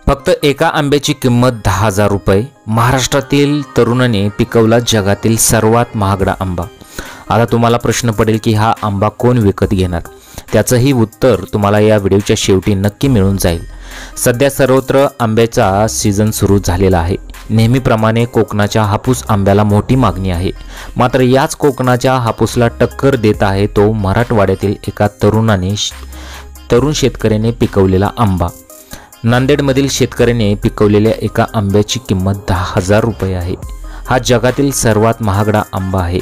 फक्त एका आंब्याची किंमत 10,000 रुपये। महाराष्ट्रातील तरुणाने पिकवला जगातील सर्वात महागडा आंबा। आता तुम्हाला प्रश्न पडेल की हा आंबा कोण विकत घेणार? त्याचंही उत्तर तुम्हाला या व्हिडिओच्या शेवटी नक्की मिळून जाईल। सध्या सर्वत्र आंब्याचा सीझन सुरू झालेला आहे। नेहमीप्रमाणे कोकणाच्या हापूस आंब्याला मोठी मागणी आहे। मात्र याच कोकणाच्या हापूसला टक्कर देत आहे तो मराठवाड्यातील एका तरुण शेतकऱ्याने पिकवलेला आंबा। नांदेडमधील शेतकऱ्याने पिकवलेल्या एका आंब्याची किंमत 10,000 रुपये आहे। हा जगातील सर्वात महागडा आंबा आहे।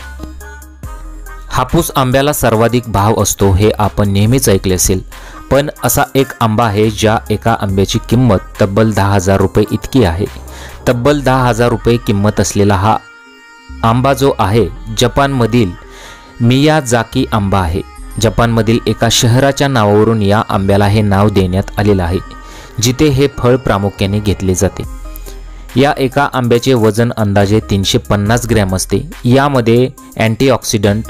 हापूस आंब्याला सर्वाधिक भाव असतो हे आपण नेहमीच ऐकले असेल, पण असा एक आंबा आहे ज्या एका आंब्याची किंमत तब्बल 10,000 रुपये इतकी आहे। तब्बल 10,000 रुपये किंमत असलेला हा आंबा जो आहे जपानमधील मियाझाकी आंबा आहे। जपानमधील एका शहराच्या नावावरून या आंब्याला हे नाव देण्यात आलेलं आहे, जिथे हे फळ प्रामुख्याने घेतले जाते। या एका आंब्याचे वजन अंदाजे 350 ग्रॅम असते। यामध्ये अँटीऑक्सिडंट,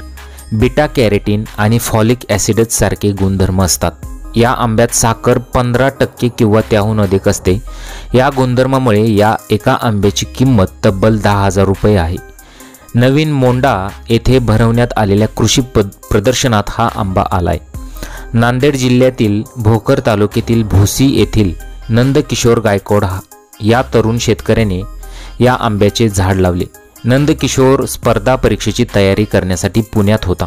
बीटा कॅरोटीन आणि फॉलिक ॲसिड सारखे गुणधर्म असतात। या आंब्यात साखर 15% किंवा त्याहून अधिक असते। या गुणधर्मामुळे या एका आंब्याची किंमत तब्बल 10,000 रुपये आहे। नवीन मोंडा येथे भरवण्यात आलेल्या कृषी प्रदर्शनात हा आंबा आलाय। नांदेड जिल्ह्यातील भोकर तालुक्यातील भोसी येथील नंदकिशोर गायकवाड या तरुण शेतकऱ्याने या आंब्याचे झाड लावले। नंदकिशोर स्पर्धा परीक्षेची तयारी करण्यासाठी पुण्यात होता।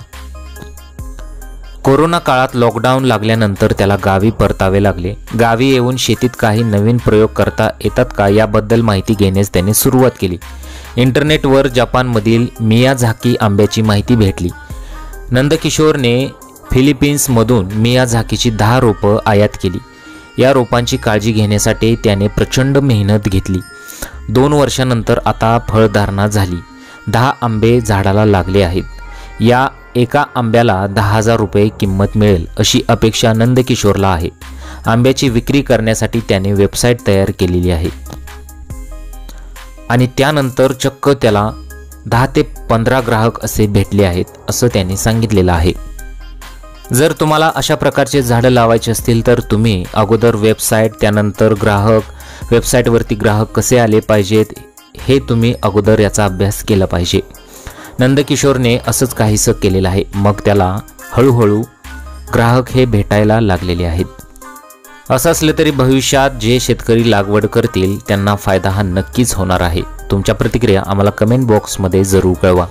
कोरोना काळात लॉकडाऊन लागल्यानंतर त्याला गावी परतावे लागले। गावी येऊन शेतीत काही नवीन प्रयोग करता येतात का याबद्दल माहिती घेण्यास त्याने सुरुवात केली। इंटरनेटवर जपानमधील मियाझाकी आंब्याची माहिती भेटली। नंदकिशोरने फिलिपिन्समधून मियाझाकीची 10 रोपं आयात केली। या रोपांची काळजी घेण्यासाठी त्याने प्रचंड मेहनत घेतली। 2 वर्षांनंतर आता फळधारणा झाली। 10 आंबे झाडाला लागले आहेत। या एका आंब्याला 10,000 रुपये किंमत मिळेल अशी अपेक्षा नंदकिशोरला आहे। आंब्याची विक्री करण्यासाठी त्याने वेबसाईट तयार केलेली आहे आणि त्यानंतर चक्क त्याला 10 ते 15 ग्राहक असे भेटले आहेत असं त्याने सांगितलेलं आहे। जर तुम्हाला अशा प्रकारचे झाडं लावायचे असतील तर तुम्ही अगोदर वेबसाईट, त्यानंतर ग्राहक, वेबसाईटवरती ग्राहक कसे आले पाहिजेत हे तुम्ही अगोदर याचा अभ्यास केला पाहिजे। नंदकिशोरने असंच काहीसं केलेलं आहे। मग त्याला हळूहळू ग्राहक हे भेटायला लागलेले आहेत। असं असलं तरी भविष्यात जे शेतकरी लागवड करतील त्यांना फायदा हा नक्कीच होणार आहे। तुमच्या प्रतिक्रिया आम्हाला कमेंट बॉक्समध्ये जरूर कळवा।